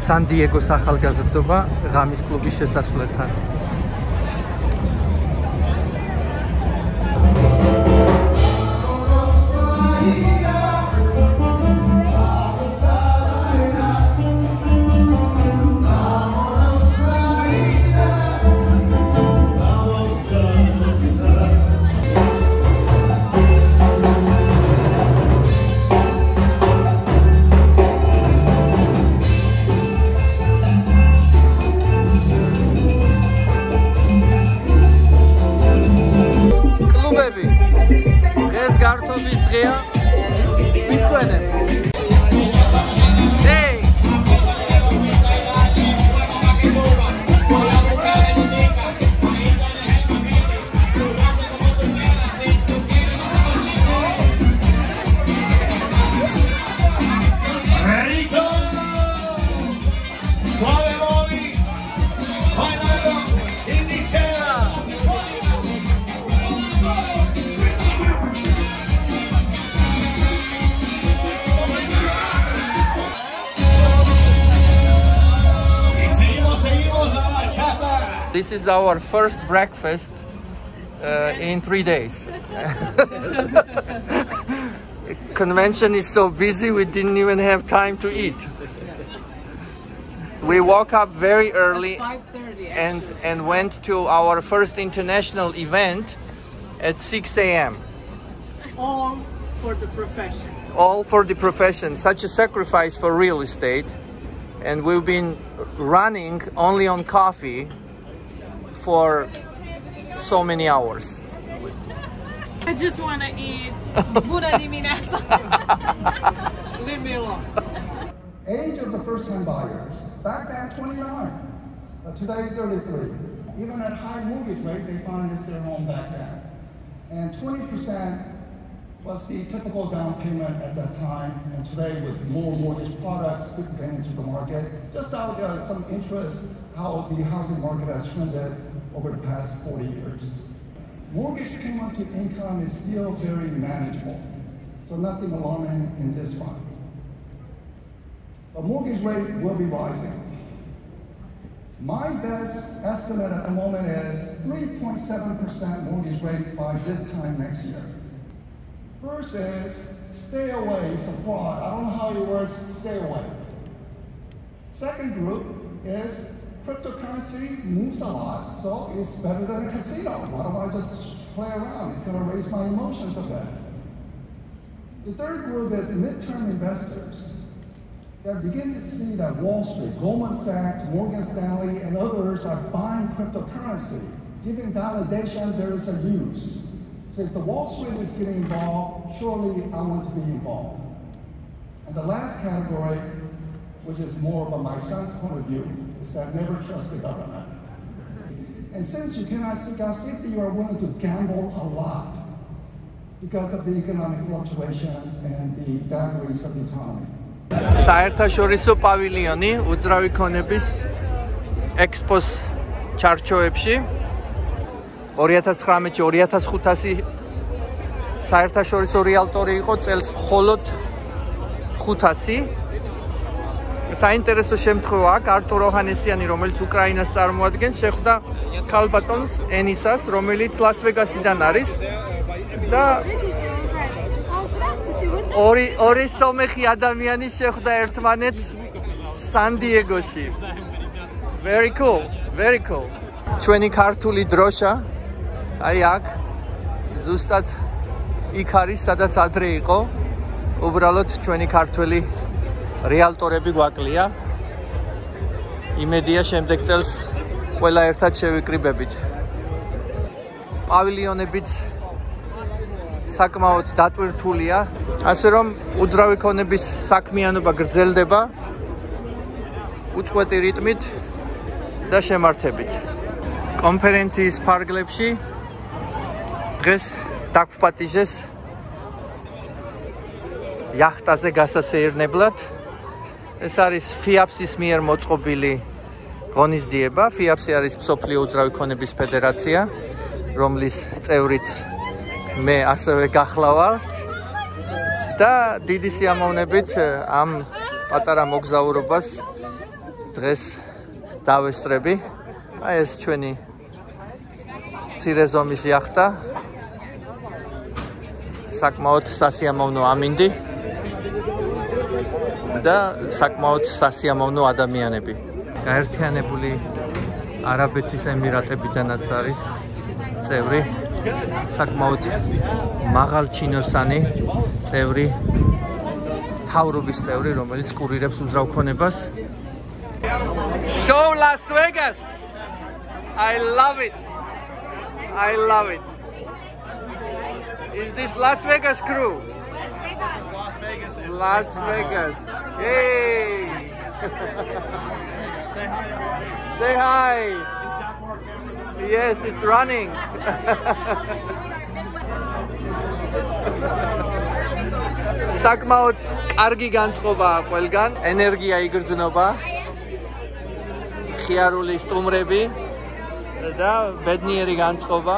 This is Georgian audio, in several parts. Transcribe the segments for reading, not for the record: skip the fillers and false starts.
სანდიეგოს ახალგაზრდობა ღამის კლუბის შესასვლელთან. This is our first breakfast in 3 days. Convention is so busy, we didn't even have time to eat. We woke up very early and went to our first international event at 6 a.m. All for the profession. All for the profession. Such a sacrifice for real estate. And we've been running only on coffee for so many hours. I just want to eat. Leave me alone. Age of the first-time buyers. Back then, 29. Today, 33. Even at high mortgage rate, they financed their home back then. And 20% was the typical down payment at that time. And today, with more mortgage products, people getting into the market, just out of some interest how the housing market has trended over the past 40 years. Mortgage payment to income is still very manageable, so nothing alarming in this one. But mortgage rate will be rising. My best estimate at the moment is 3.7% mortgage rate by this time next year. First is stay away, it's a fraud. I don't know how it works, stay away. Second group is cryptocurrency moves a lot, so it's better than a casino. Why don't I just play around? It's going to raise my emotions a bit. The third group is midterm investors. They're beginning to see that Wall Street, Goldman Sachs, Morgan Stanley, and others are buying cryptocurrency, giving validation there is a use. So if the Wall Street is getting involved, surely I want to be involved. And the last category, which is more from my son's point of view, is that never trust the government. And since you cannot seek out safety, you are willing to gamble a lot because of the economic fluctuations and the vagaries of the economy. საერთაშორისო პავილიონი უძრავი ქონების ექსპოს ჩარჩოებში 2019-ში 2500 საერთაშორისო რეალტორი იყო, წელს მხოლოდ 500. საინტერესო შემთხვევაა, არტურ ოჰანესიანი, რომელიც უკრაინას წარმოადგენს, შეხვდა ქალბატონს ენისას, რომელიც ლას-ვეგასიდან არის და ორი სომეხი ადამიანი შეხვდა ერთმანეთს სანდიეგოში. Very cool, very cool. ჩვენი ქართული დროშა აი აქ ზუსტად იქ არის, სადაც ადრე იყო. უბრალოდ ჩვენი ქართველი რეალტორები გვაკლია. იმედია შემდეგ წელს ყველა ერთად შევიკრიბებით. პავილიონებიც საკმაოდ დატვირთულია, ასე რომ უძრავი ქონების საქმიანობა გრძელდება უწყვეტი რიტმით და შემართებით. კონფერენციის ფარგლებში დღეს დაგვპატიჟეს იახტაზე გასასეირნებლად. ეს არის FIAPS-ის მიერ მოწყობილი ღონისძიება. FIAPS-ი არის მსოფლიო უძრავი ქონების ფედერაცია, რომლის წევრიც მე ასევე გახლავარ და დიდი სიამოვნებით ამ პატარა მოგზაურობას დღეს დავესწრები. აი ეს ჩვენი მცირე ზომის იახტა. საკმაოდ სასიამოვნო ამინდი და საკმაოდ სასიამოვნო ადამიანები. გაერთიანებული არაბეთის ემირატებიდანაც არის წევრი, საკმაოდ მაღალჩინოსანი წევრი, თავრობის წევრი, რომელიც კურირებს უძრავ ქონებას. Show Las Vegas! I love it! I love it! Is this Las Vegas crew? Las Vegas. Las Vegas. Las Vegas. Hey! Say hi. Say hi! It's got more cameras. Yes, it's running. საკმაოდ კარგი განწყობაა ყველგან, ენერგია იგრძნობა, ხიარული სტუმრები და ბედნიერი განწყობა.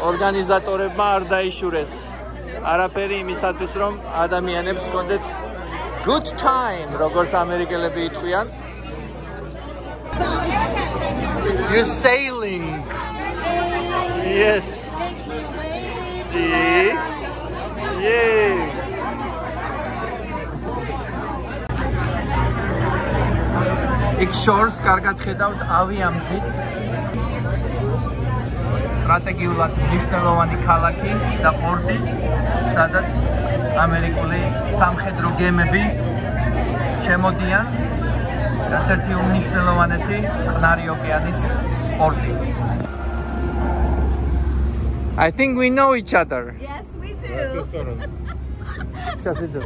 ორგანიზატორებმა არ დაიშურეს არაფერი იმისათვის, რომ ადამიანებს ჰქონდეთ good time, როგორც ამერიკელები იტყვიან. You sailing. Yes. See? Yay. იქ შორს კარგად ხედავთ ავიამზით. სტრატეგიულად მნიშვნელოვანი ქალაქი და პორტი, სადაც ამერიკული სამხედრო გემები შემოდიან. ერთ-ერთი უმნიშვნელოვანესი წყნარი ოკეანის პორტი. I think we know each other. Yes, we do. Shasidu.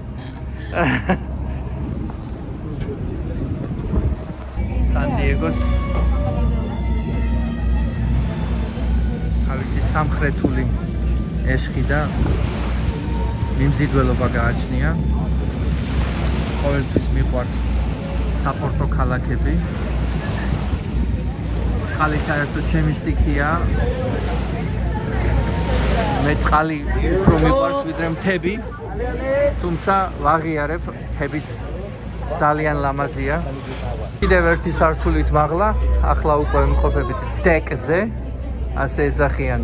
Sandiego's თავისი სამხრეთული ეშხი და მიმზიდველობა გააჩნია. ყოველთვის მიყვარს საპორტო ქალაქები. წყალი საერთოდ ჩემი სტიქია. მე წყალი უფრო მიყვარს ვიდრე მთები. თუმცა ვაღიარებ, მთებიც ძალიან ლამაზია. კიდევ ერთი სართულით მაღლა, ახლა უკვე ვიმყოფებით დეკზე. ასე ეძახიან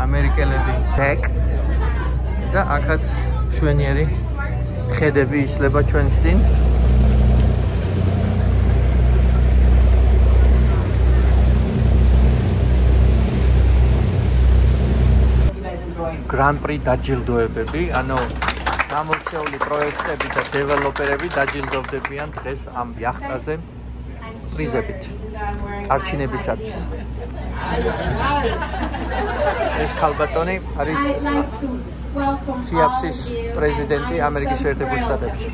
ამერიკელები დეკ და აქაც მშვენიერი ხედები იშლება ჩვენს წინ. გრან-პრი დაჯილდოებები, ანუ გამორჩეული პროექტები და დეველოპერები დაჯილდოვდებიან დღეს ამ იახტაზე პრიზებით წარჩინებისათვის. ეს ქალბატონი არის FIAPS-ის პრეზიდენტი ამერიკის შეერთებულ შტატებში.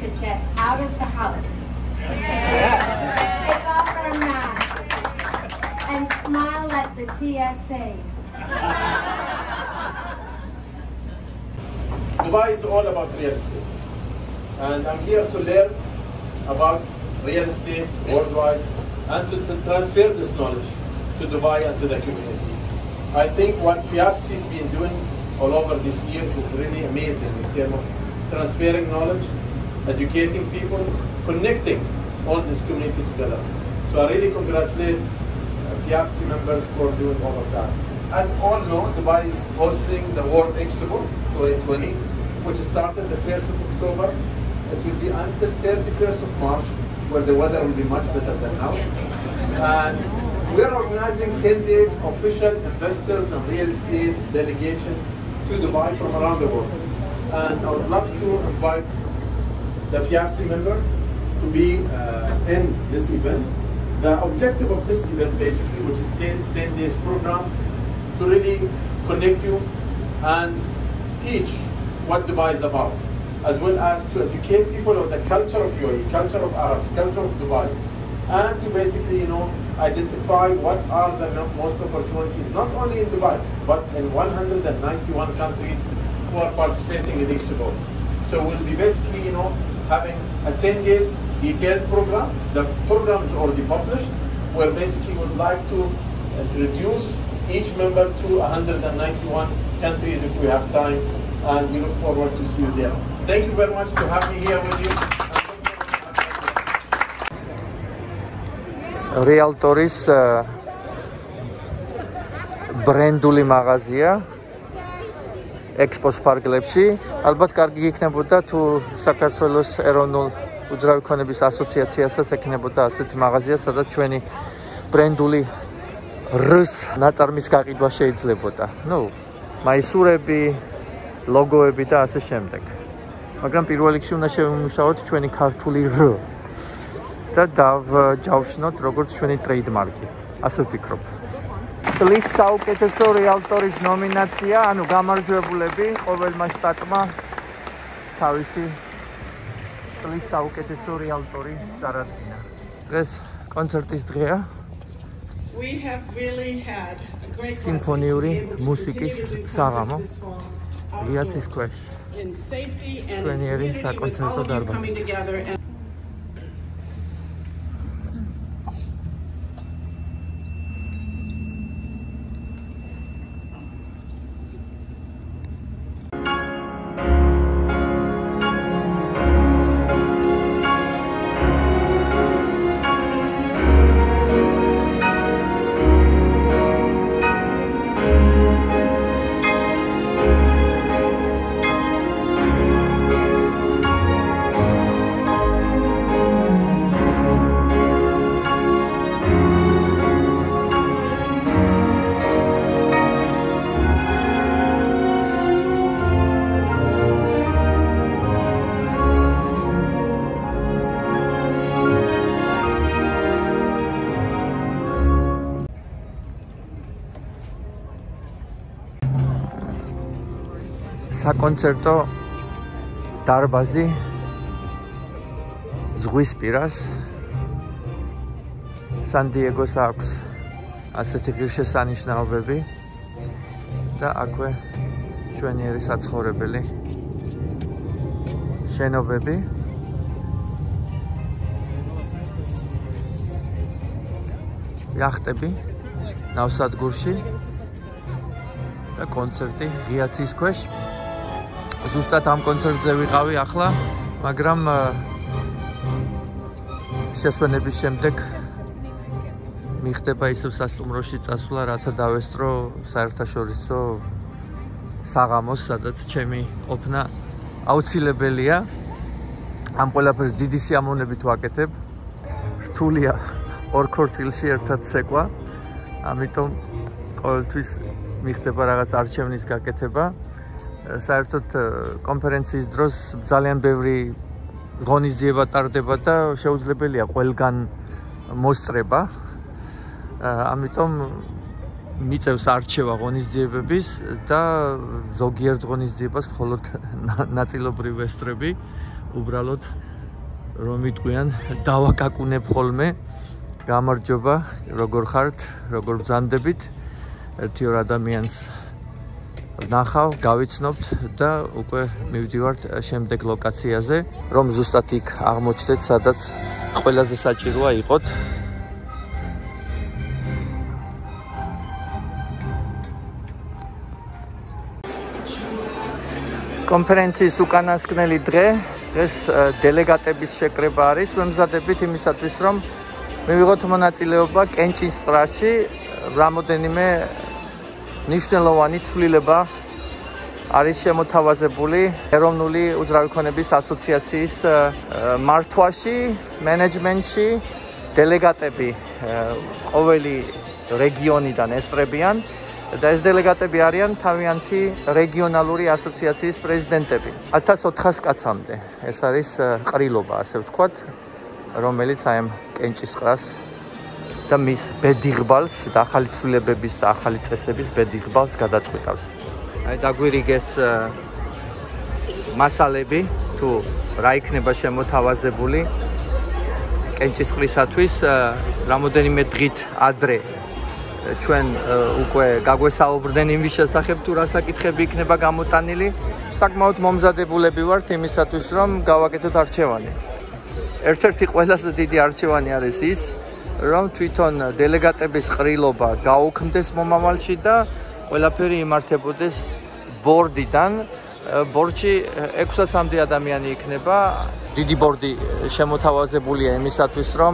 And smile at the TSAs. Dubai is all about real estate, and I'm here to learn about real estate worldwide and to transfer this knowledge to Dubai and to the community. I think what FIAPS has been doing all over these years is really amazing in terms of transferring knowledge, educating people, connecting all this community together. So I really congratulate FIAPS members for doing all of that. As all know, Dubai is hosting the World Expo 2020, which started the 1st of October. It will be until 31st of March, where the weather will be much better than now. And we are organizing 10 days official investors and real estate delegation to Dubai from around the world. And I would love to invite the FIAPS member to be in this event. The objective of this event, basically, which is 10 days program, to really connect you and teach what Dubai is about, as well as to educate people on the culture of UAE, culture of Arabs, culture of Dubai, and to basically, identify what are the most opportunities, not only in Dubai, but in 191 countries who are participating in Expo. So we'll be basically, having a 10 days detailed program. The program is already published, where basically we'd like to introduce each member to 191 countries if we have time, and we look forward to see you there. Thank you very much to have me here with you. რეალტორის ბრენდული მაღაზია ექსპოს ფარგლებში. ალბათ კარგი იქნებოდა თუ საქართველოს ეროვნულ უძრავი ქონების ასოციაციასაც ექნებოდა ასეთი მაღაზია, სადაც ჩვენი ბრენდული რს ნაწარმის გაყიდვა შეიძლებოდა. მაისურები, ლოგოები და ასე შემდეგ. მაგრამ პირველ რიგში უნდა შევიმუშაოთ ჩვენი ქართული რ და დავჯავშნოთ როგორც ჩვენი ტრეიდმარკი. ასე ვფიქრობ. წლის საუკეთესო რეალტორის ნომინაცია, ანუ გამარჯვებულები ყოველმა შტატმა თავისი წლის საუკეთესო რეალტორი წარადგინა. დღეს კონცერტის დღეა. We have really had a great სიმფონიური მუსიკის საღამო ღიაცის ქვეშ. in safety and ჩვენიერი community with საკონცერტო all of you დარბაზი. coming together and საკონცერტო დარბაზი ზღვის პირას სანდიეგოს აქვს ასეთი ღირსშესანიშნაობები და აქვე ჩვენიერი საცხოვრებელი შენობები. იახტები ნავსადგურში და კონცერტი ღიაცის ქვეშ. ზუსტად ამ კონცერტზე ვიყავი ახლა, მაგრამ შესვენების შემდეგ მიხდება ისევ სასტუმროში წასვლა, რათა დავესწრო საერთაშორისო საღამოს, სადაც ჩემი ყოფნა აუცილებელია. ამ ყველაფერს დიდი სიამოვნებით ვაკეთებ. რთულია ორ ქორწილში ერთად ცეკვა, ამიტომ ყოველთვის მიხდება რაღაც არჩევნის გაკეთება. საერთოდ კონფერენციის დროს ძალიან ბევრი ღონისძიება ტარდება და შეუძლებელია ყველგან მოსწრება. ამიტომ მიწევს არჩევა ღონისძიებების და ზოგიერთ ღონისძიებას მხოლოდ ნაწილობრივ ვესწრები. უბრალოდ რომ იტყვიან დავაკაკუნებ ხოლმე. გამარჯობა, როგორ ხართ, როგორ ბრძანდებით. ერთი ორ ადამიანს ნახავ, გავიცნობთ და უკვე მივდივართ შემდეგ ლოკაციაზე, რომ ზუსტად იქ აღმოჩნდეთ, სადაც ყველაზე საჭიროა იყოთ. კონფერენციის უკანასკნელი დღე, დღეს დელეგატების შეკრება არის, ვემზადებით იმისათვის, რომ მივიღოთ მონაწილეობა კენჭისყრაში, რამოდენიმე ნიშნულოვანი ცვლილება არის შემოთავაზებული ეროვნული უძრავი ქონების ასოციაციის მართვაში, მენეჯმენტში. დელეგატები ყოველი რეგიონიდან ესწრებიან და ეს დელეგატები არიან თავიანთი რეგიონალური ასოციაციის პრეზიდენტები. 1400 კაცამდე. ეს არის ყრილობა, ასე ვთქვათ, რომელიც აი ამ კენჭისყრას და მის ბედიღბალს და ახალი ცვლილებების და ახალი წესების ბედიღბალს გადაწყვეტავს. აი დაგვირიგეს მასალები თუ რა იქნება შემოთავაზებული კენჭისყრისათვის, რამოდენიმე დღით ადრე ჩვენ უკვე გაგვესაუბრდნენ იმის შესახებ თუ რა საკითხები იქნება გამოტანილი. საკმაოდ მომზადებულები ვართ იმისათვის, რომ გავაკეთოთ არჩევანი. ერთ-ერთი ყველაზე დიდი არჩევანი არის ის, რომ თვითონ დელეგატების ყრილობა გაუქმდეს მომავალში და ყველაფერი იმართებოდეს ბორდიდან. ბორდში 600-მდე ადამიანი იქნება. დიდი ბორდი შემოთავაზებულია იმისათვის, რომ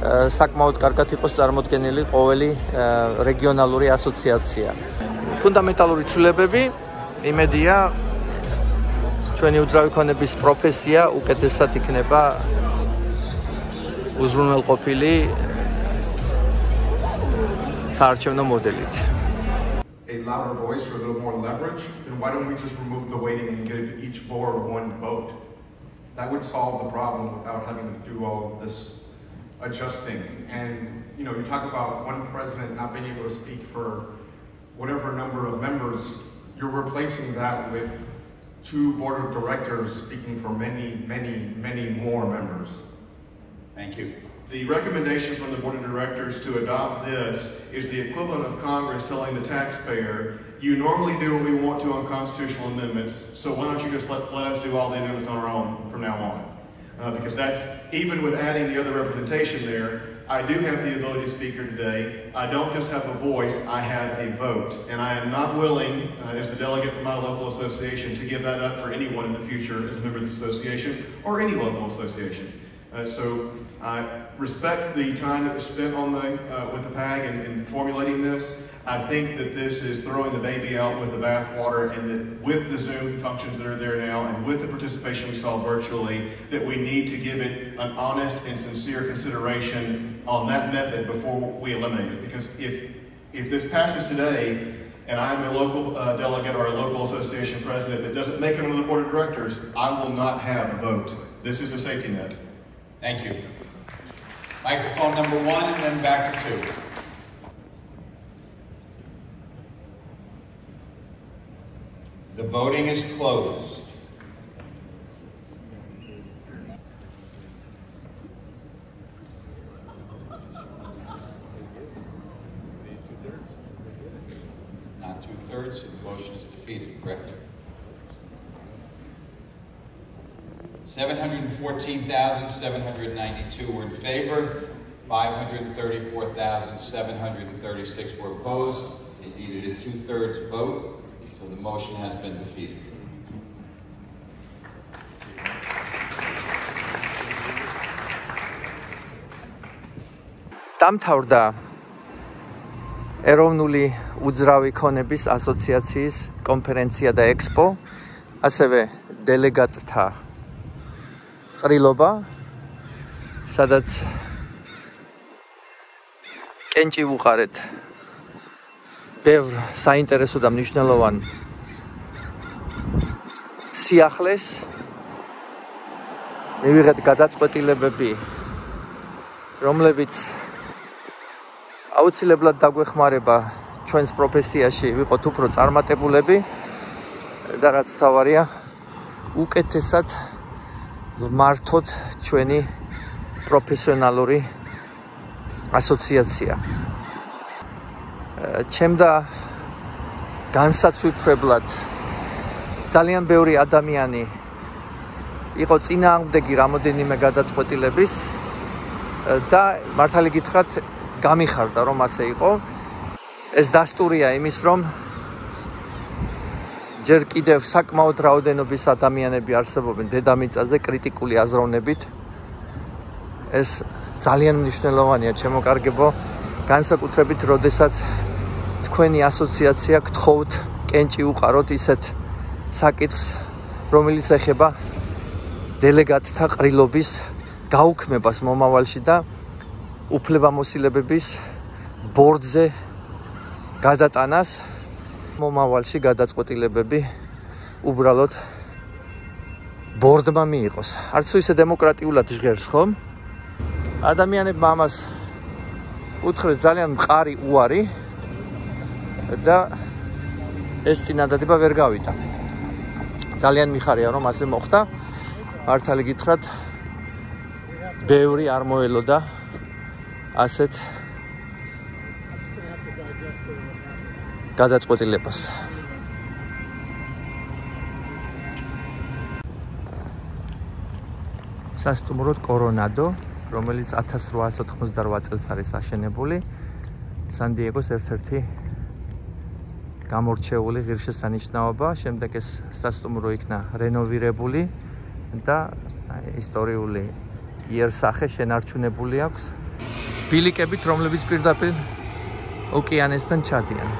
საკმაოდ კარგად იყოს წარმოდგენილი ყოველი რეგიონალური ასოციაცია. ფუნდამენტალური ცვლილებები, იმედია, ჩვენი უძრავი ქონების პროფესია უკეთესად იქნება უზრუნველყოფილი საარჩევნო მოდელით. A louder voice or a little more leverage, then why don't we just remove the weighting and give each board one vote? That would solve the problem without having to do all this adjusting. And you talk about one president not being able to speak for whatever number of members, you're replacing that with 2 board of directors speaking for many, many, many more members. Thank you. The recommendation from the board of directors to adopt this is the equivalent of Congress telling the taxpayer, you normally do what we want to on constitutional amendments, so why don't you just let us do all the amendments on our own from now on? Because that's, even with adding the other representation there, I do have the ability to speak here today. I don't just have a voice, I have a vote. And I am not willing, as the delegate from my local association, to give that up for anyone in the future as a member of the association or any local association. So I respect the time that was spent on with the PAG in formulating this. I think that this is throwing the baby out with the bathwater, and that with the Zoom functions that are there now and with the participation we saw virtually, that we need to give it an honest and sincere consideration on that method before we eliminate it. Because if this passes today, and I'm a local delegate or a local association president that doesn't make it on the board of directors, I will not have a vote. This is a safety net. Thank you. Microphone number 1 and then back to 2. The voting is closed. Not 2/3, so the motion is defeated, correct? 714,792 were in favor, 534,736 were opposed. It needed a 2/3 vote, so the motion has been defeated. დამთავრდა ეროვნული უძრავი ქონების ასოციაციის კონფერენცია და ექსპო, ასევე დელეგატთა ყრილობა, სადაც კენჭი ვუყარეთ ბევრ საინტერესო და მნიშვნელოვან სიახლეს, მივიღეთ გადაწყვეტილებები, რომლებიც აუცილებლად დაგვეხმარება ჩვენს პროფესიაში ვიყოთ უფრო წარმატებულები და რაც თავარია უკეთესად ვმართოთ ჩვენი პროფესიონალური ასოციაცია. ჩემდა განსაცვიფრებლად ძალიან ბევრი ადამიანი იყო წინააღმდეგი რამოდენიმე გადაწყვეტილების და მართალი გითხრათ გამიხარდა რომ ასე იყო. ეს დასტურია იმის რომ ჯერ კიდევ საკმაოდ რაოდენობის ადამიანები არსებობენ დედამიწაზე კრიტიკული აზროვნებით. ეს ძალიან მნიშვნელოვანია ჩემოკარგებო, განსაკუთრებით როდესაც თქვენი ასოციაცია გთხოვთ კენჭი უყაროთ ისეთ საკითხს, რომელიც ეხება დელეგატთა ყრილობის გაუქმებას მომავალში და უფლებამოსილებების ბორდზე გადატანას მომავალში გადაწყვეტილებები უბრალოდ ბორდმა მიიღოს. არც თუ ისე დემოკრატიულად ჟღერს, ხომ? ადამიანებმა ამას უთხრეს ძალიან მყარი უარი და ეს წინადადება ვერ გავიდა. ძალიან მიხარია რომ ასე მოხდა. მართალი გითხრათ, ბევრი არ მოელოდა ასეთ გადაწყვეტილებას. სასტუმროდ კორონადო, რომელიც 1888 წელს არის აშენებული, სანდიეგოს ერთ-ერთი გამორჩეული ღირსშესანიშნაობა. შემდეგ ეს სასტუმრო იქნა რენოვირებული და ისტორიული იერსახე შენარჩუნებული აქვს. ბილიკებით, რომლებიც პირდაპირ ოკეანესთან ჩადიან.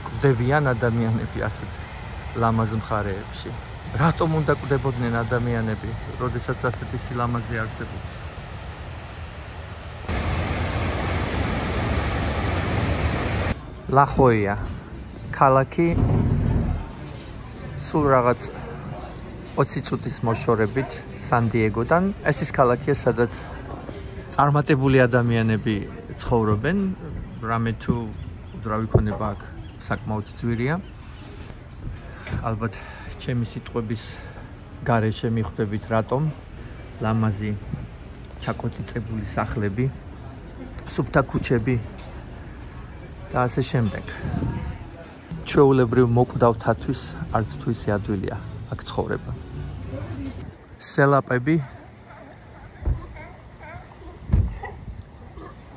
კვდებიან ადამიანები ასეთ ლამაზ მხარეებში. რატომ უნდა კვდებოდნენ ადამიანები, როდესაც ასეთი სილამაზე არსებობს? ლაჰოია, ქალაქი სულ რაღაც 20 წუთის მოშორებით სანდიეგოდან. ეს ის ქალაქია, სადაც წარმატებული ადამიანები ცხოვრობენ, რამე თუ უძრავი ქონება აქ საკმაოდ ძვირია. ალბათ ჩემი სიტყვების გარეშე მიხვდებით რატომ ლამაზი ჩაკოწიწებული სახლები, სუფთა ქუჩები და ასე შემდეგ. ჩვეულებრივ მოკვდავთათვის არც თუ ისე ადვილია აქ ცხოვრება. სელაპები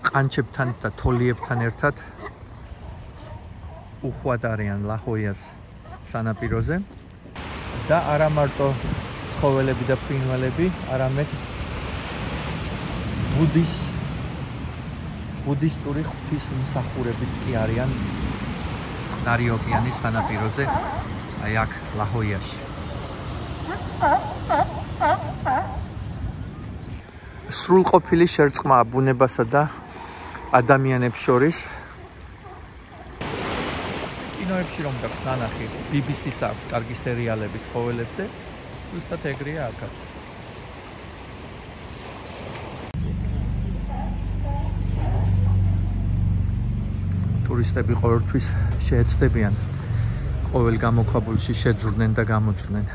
ყანჩებთან და თოლიებთან ერთად უხვად არიან ლაჰოიას სანაპიროზე და არა მარტო ცხოველები და ფრინველები, არამედ ბუდისტური ღვთისმსახურებიც კი არიან წყნარი ოკეანის სანაპიროზე, აი აქ ლაჰოიაში. სრულყოფილი შერწყმაა ბუნებასა და ადამიანებს შორის. კინოებში რომ გაქვს ნანახი, BBC-ს აქვს კარგი სერიალები ცხოველებზე, ზუსტად ეგრეა აქაც. ტურისტები ყოველთვის შეეცდებიან ყოველ გამოქვაბულში შეძვრნენ და გამოძვრნენ.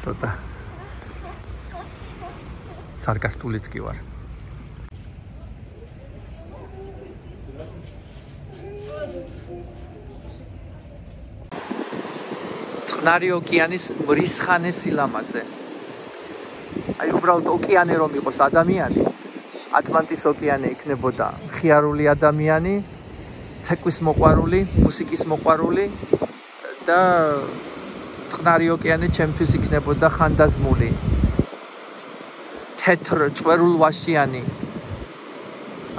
ცოტა სარკასტულიც კი ვარ. წყნარი ოკეანის მრისხანე სილამაზე. აი უბრალოდ ოკეანე რომ იყოს ადამიანი, ატლანტის ოკეანე იქნებოდა მხიარული ადამიანი, ცეკვის მოყვარული, მუსიკის მოყვარული და წყნარი ოკეანე ჩემთვის იქნებოდა ხანდაზმული, თეთრ წვერულვაშიანი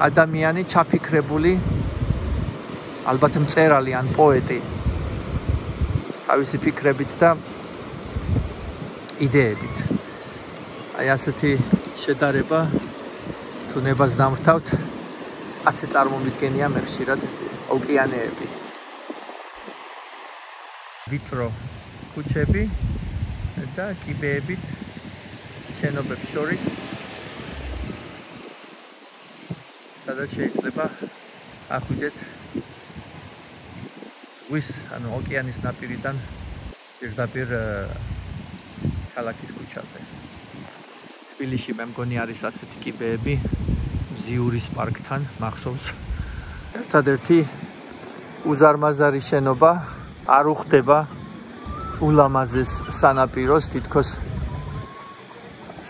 ადამიანი, ჩაფიქრებული, ალბათ მწერალი ან პოეტი, თავისი ფიქრებით და იდეებით. აი ასეთი შედარება თუ ნებას დამრთავთ, ასე წარმომიდგენია მე ხშირად ოკეანეები. ვიწრო ქუჩები და კიბეებით შენობებს შორის, სადაც შეიძლება ახვიდეთ ზღვის, ანუ ოკეანის ნაპირიდან პირდაპირ ქალაქის ქუჩაზე. თბილისში მე მგონი არის ასეთი კიბეები, მზიურის პარკთან მახსოვს. ერთადერთი უზარმაზარი შენობა არ უხდება ულამაზეს სანაპიროს, თითქოს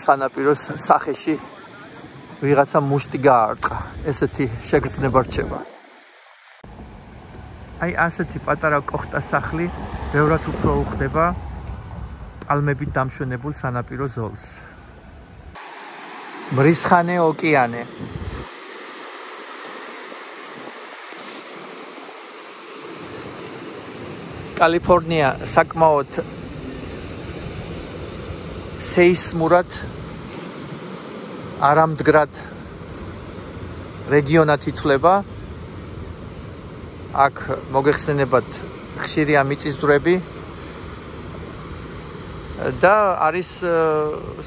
სანაპიროს სახეში ვიღაცა მუშტი გაარტყა. ესეთი შეგრძნება რჩება. აი ასეთი პატარა კოხტა სახლი ბევრად უფრო უხდება პალმებით დამშვენებულ სანაპირო ზოლს. მრისხანე ოკეანე. კალიფორნია საკმაოდ სეისმურად არამდგრად რეგიონად ითვლება. აქ მოგეხსენებათ ხშირია მიწისძვრები და არის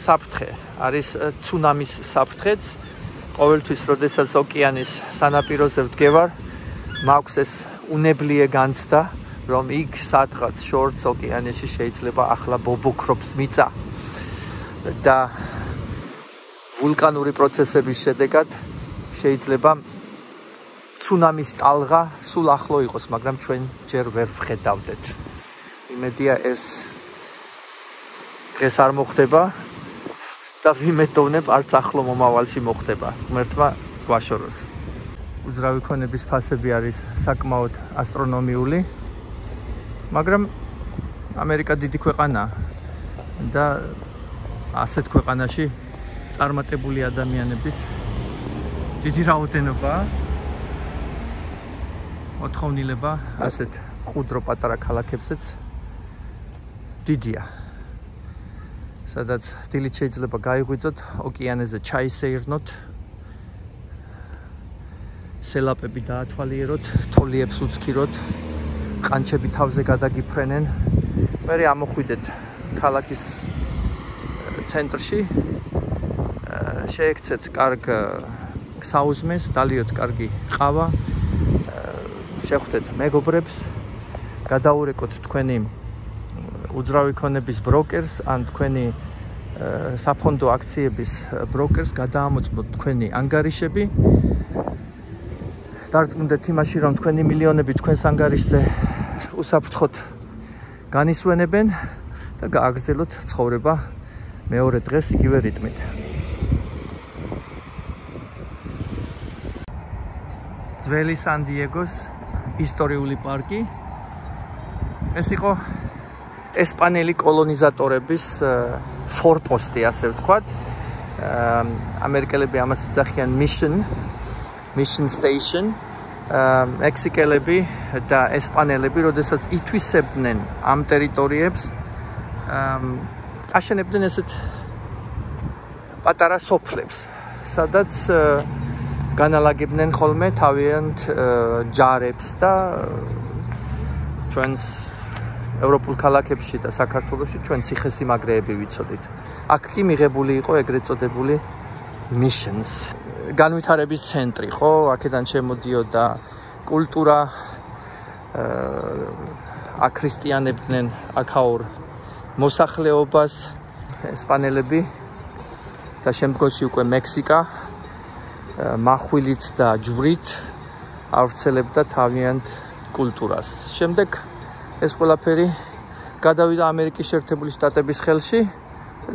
საფრთხე, არის ცუნამის საფრთხეც. ყოველთვის, როდესაც ოკეანის სანაპიროზე ვდგევარ, მაქვს ეს უნებლიე განცდა, რომ იქ სადღაც შორს ოკეანეში შეიძლება ახლა ბობოქრობს მიწა და ვულკანური პროცესების შედეგად შეიძლება ცუნამის ტალღა სულ ახლო იყოს, მაგრამ ჩვენ ჯერ ვერ ვხედავდეთ. იმედია ეს დღეს არ მოხდება და ვიმედოვნებ არც ახლო მომავალში მოხდება. ღმერთმა გვაშოროს. უძრავი ქონების ფასები არის საკმაოდ ასტრონომიული, მაგრამ ამერიკა დიდი ქვეყანაა და ასეთ ქვეყანაში წარმატებული ადამიანების დიდი რაოდენობაა. მოთხოვნილება ასეთ მყუდრო პატარა ქალაქებზეც დიდია. სადაც დილით შეიძლება გაიღვიძოთ, ოკეანეზე ჩაისეირნოთ, სელაპები დაათვალიეროთ, თოლიებს უცქიროთ, ყანჩები თავზე გადაგიფრენენ. მერე ამოხვიდეთ ქალაქის ცენტრში, შეექცეთ კარგ საუზმეს, დალიოთ კარგი ყავა, შეხვდეთ მეგობრებს, გადაურეკოთ თქვენი უძრავი ქონების ბროკერს ან თქვენი საფონდო აქციების ბროკერს, გადაამოწმოთ თქვენი ანგარიშები. დარწმუნდეთ იმაში, რომ თქვენი მილიონები თქვენს ანგარიშზე უსაფრთხოდ განისვენებენ და გააგრძელოთ ცხოვრება მეორე დღეს იგივე რიტმით. ძველი სანდიეგოს ისტორიული პარკი. ეს იყო ესპანელი კოლონიზატორების ფორპოსტი, ასე ვთქვათ. ამერიკელები ამას ეძახიან mission station. მექსიკელები და ესპანელები, როდესაც ითვისებდნენ ამ ტერიტორიებს, აშენებდნენ ესეთ პატარა სოფლებს, სადაც განალაგებდნენ ხოლმე თავიანთ ჯარებს და ჩვენს ევროპულ ქალაქებში და საქართველოში ჩვენ ციხესიმაგრეები ვიცოდით. აქ კი მიღებული იყო ეგრეთ წოდებული missions. განვითარების ცენტრი, ხო? აქედან შემოდიოდა კულტურა, აქრისტიანებდნენ აქაურ მოსახლეობას, ესპანელები და შემდგომში უკვე მექსიკა מחვილით და ჯვრით ავრცელებდა თავიანთ კულტურას. შემდეგ ეს ყველაფერი გადავიდა ამერიკის შეერთებული შტატების ხელში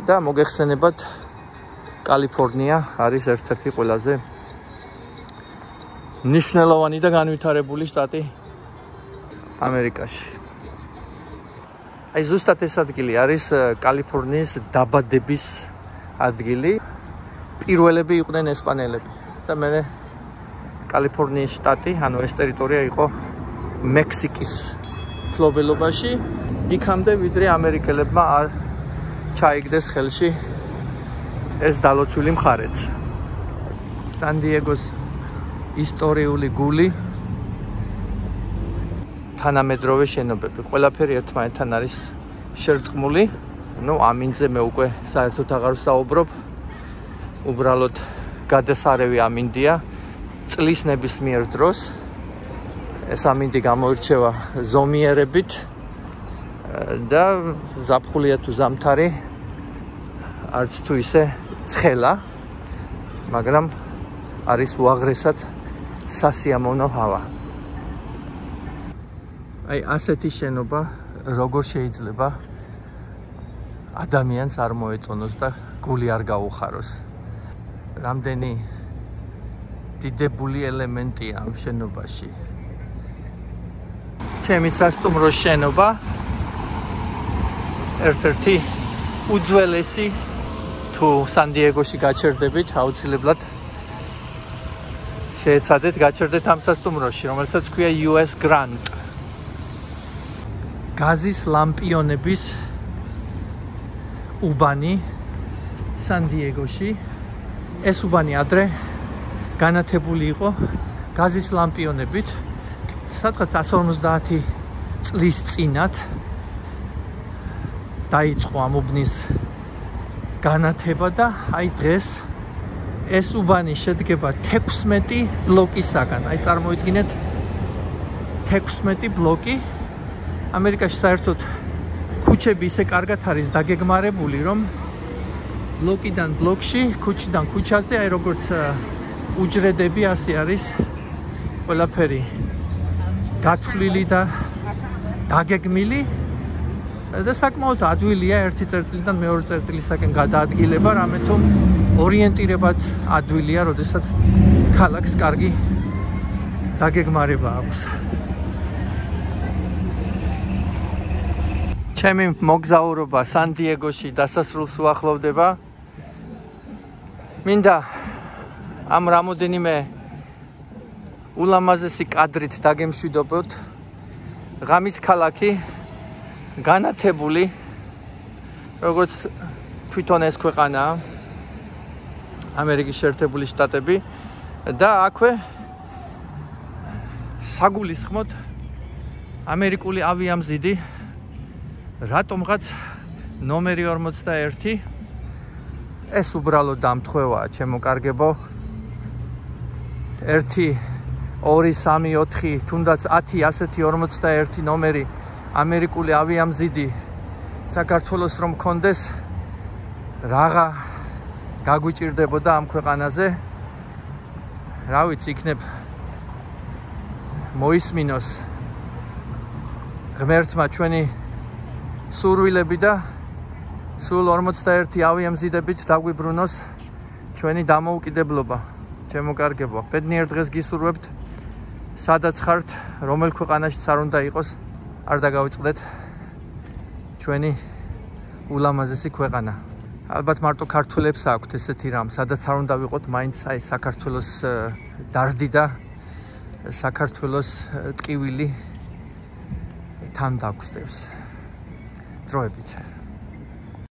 და მოგეხსენებათ კალიფორნია არის ერთ-ერთი ყველაზე მნიშვნელოვანი და განვითარებული შტატი ამერიკაში. აი ზუსტად ეს ადგილი არის კალიფორნიის დაბადების ადგილი. პირველები იყვნენ ესპანელები და მე კალიფორნიის შტატი, ანუ ეს ტერიტორია იყო მექსიკის ფლობელობაში, იქამდე ვიდრე ამერიკელებმა არ ჩაიგდეს ხელში ეს დალოცვილი მხარეც. სანდიეგოს ისტორიული გული, თანამედროვე შენობები, ყველაფერი ერთმანეთთან არის შერწყმული. ნუ ამინდზე მე უკვე საერთოდ აღარ ვსაუბრობ. უბრალოდ გადასარევი ამინდია წლის ნებისმიერ დროს. ეს ამინდი გამოირჩევა ზომიერებით და ზაფხულია თუ ზამთარი არც თუ ისე ცხელა, მაგრამ არის უაღრესად სასიამოვნო ჰავა. აი ასეთი შენობა როგორ შეიძლება ადამიანს არ მოეწონოს და გული არ გაუხაროს. რამდენი დიდებული ელემენტია ამ შენობაში. ჩემი სასტუმრო შენობა ერთ-ერთი უძველესი თუ სანდიეგოში გაჩერდებით, აუცილებლად შეეცადეთ გაჩერდეთ ამ სასტუმროში, რომელსაც ქვია US Grant. გაზის ლამპიონების უბანი სანდიეგოში. ეს უბანი ადრე განათებული იყო გაზის ლამპიონებით. სადღაც 150 წლის წინათ დაიწყო ამ უბნის განათება და აი დღეს ეს უბანი შედგება 16 ბლოკისაგან. აი წარმოიდგინეთ 16 ბლოკი. ამერიკაში საერთოდ ქუჩები ისე კარგად არის დაგეგმარებული, რომ ბლოკიდან ბლოკში, ქუჩიდან ქუჩაზე, აი როგორც უჯრედები ასე არის ყველაფერი გათვლილი და დაგეგმილი და საკმაოდ ადვილია ერთი წერტილიდან მეორე წერტილისაკენ გადაადგილება, რამე თუ ორიენტირებაც ადვილია, როდესაც ქალაქს კარგი დაგეგმარება აქვს. ჩემი მოგზაურობა სანდიეგოში დასასრულს უახლოვდება. მინდა ამ რამოდენიმე ულამაზესი კადრით დაგემშვიდობოთ. ღამის ქალაქი განათებული, როგორც თვითონ ეს ქვეყანაა, ამერიკის შეერთებული შტატები და აქვე საგულისხმოდ ამერიკული ავიამზიდი რატომღაც ნომერი 41 ეს უბრალოდ დამთხვევაა, ჩემო კარგებო. 1 2 3 4 თუნდაც 10 ასეთი 41 ნომერი ამერიკული ავიამზიდი საქართველოს რომ მქონდეს, რაღა გაგვიჭირდებოდა ამ ქვეყანაზე. რა ვიცი, იქნებ მოისმინოს ღმერთმა ჩვენი სურვილები და სულ 41 ავიამზიდებით დაგვიბრუნოს ჩვენი დამოუკიდებლობა. ჩემო კარგებო, ბედნიერ დღეს გისურვებთ. სადაც ხართ, რომელ ქვეყანაშიც არ უნდა იყოს, არ დაგავიწყდეთ ჩვენი ულამაზესი ქვეყანა. ალბათ მარტო ქართველებს აქვთ ესეთი რამ, სადაც არ უნდა ვიყოთ, მაინც აი საქართველოს დარდი და საქართველოს ტკივილი თან დაგვსდევს. დროებით.